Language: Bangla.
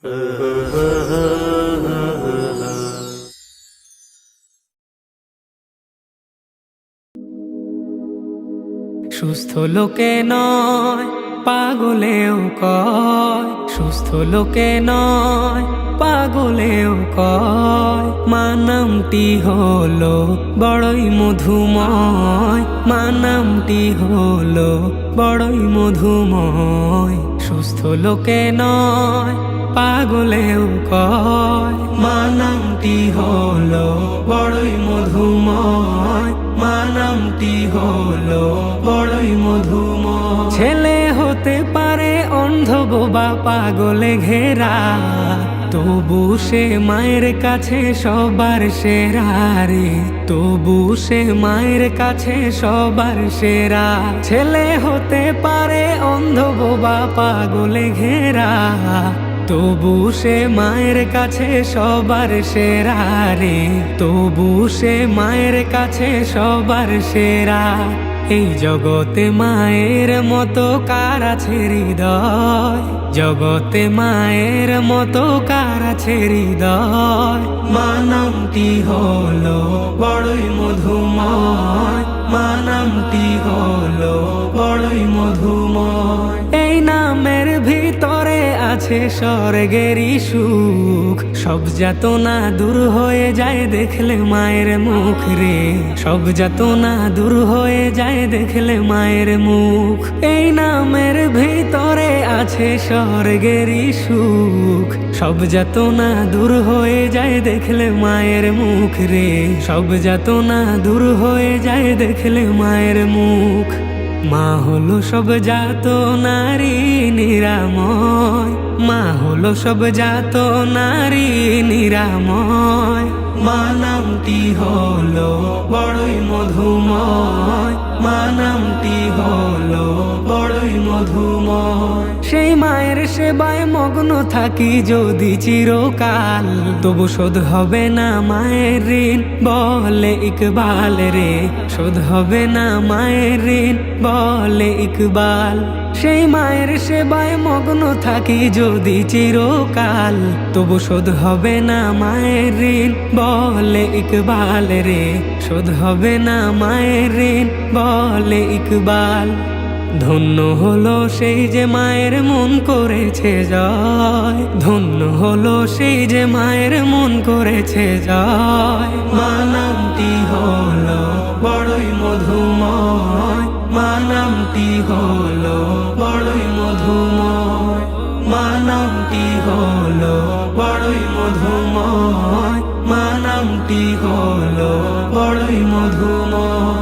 সুস্থ লোকে নয় পাগলেও কয়, সুস্থ লোকে নয় পাগলেও কয়, মা নামটি হলো বড়ই মধুময়, মা নামটি হলো বড়ই মধুময়। সুস্থ লোকে নয় পাগলেও কয়, মা নামটি হলো বড়ই মধুময়, মা নামটি হলো বড়ই মধুময়। ছেলে হতে পারে অন্ধ বোবা পাগলে ঘেরা, তবু সে মায়ের কাছে সবার সেরা রে, তবু সে মায়ের কাছে সবার সেরা। ছেলে হতে পারে অন্ধ বোবা পাগলে ঘেরা, তবু সে মায়ের কাছে সবার সেরা রে, তবু সে মায়ের কাছে সবার সেরা। এই জগতে মায়ের মতো কার আছে হৃদয়, জগতে মায়ের মতো কার আছে হৃদয়। মা নামটি হলো বড়ই মধুময়, মা নামটি হলো বড়ই মধুময়। এই নামের ভিতরে আছে স্বর্গেরই সুখ, সব যাতনা দূর হয়ে যায় দেখলে মায়ের মুখ রে, সব যাতনা দূর হয়ে যায় দেখলে মায়ের মুখ। এই নামের ভিতরে আছে স্বর্গেরই সুখ, সব যাতনা দূর হয়ে যায় দেখলে মায়ের মুখ রে, সব যাতনা দূর হয়ে যায় দেখলে মায়ের মুখ। মা হলো সব জাত নারী নিরাময়, মা হলো সব জাত নারী নিরাময়। মা নামটি হলো বড়ই মধুময়, মা নামটি হলো বড়ই মধুময়। সেই মায়ের সেবায় মগ্ন থাকি যদি চিরকাল, তবু শোধ হবে না মায়ের ঋণ বলে ইকবাল রে, শোধ হবে না মায়ের ঋণ বলে ইকবাল। সেই মায়ের সেবায় মগ্ন থাকি যদি চিরকাল, তবু শোধ হবে না মায়ের ঋণ বলে ইকবাল রে, শোধ হবে না মায়ের ঋণ বলে ইকবাল। ধন্য হলো সেই যে মায়ের মন করেছে জয়, ধন্য হলো সেই যে মায়ের মন করেছে জয়। মা নামটি হলো বড়ই মধুময়, মা নামটি হলো বড়ই মধুময়, মা নামটি হলো বড়ই মধুময়, মা নামটি হলো বড়ই মধুময়।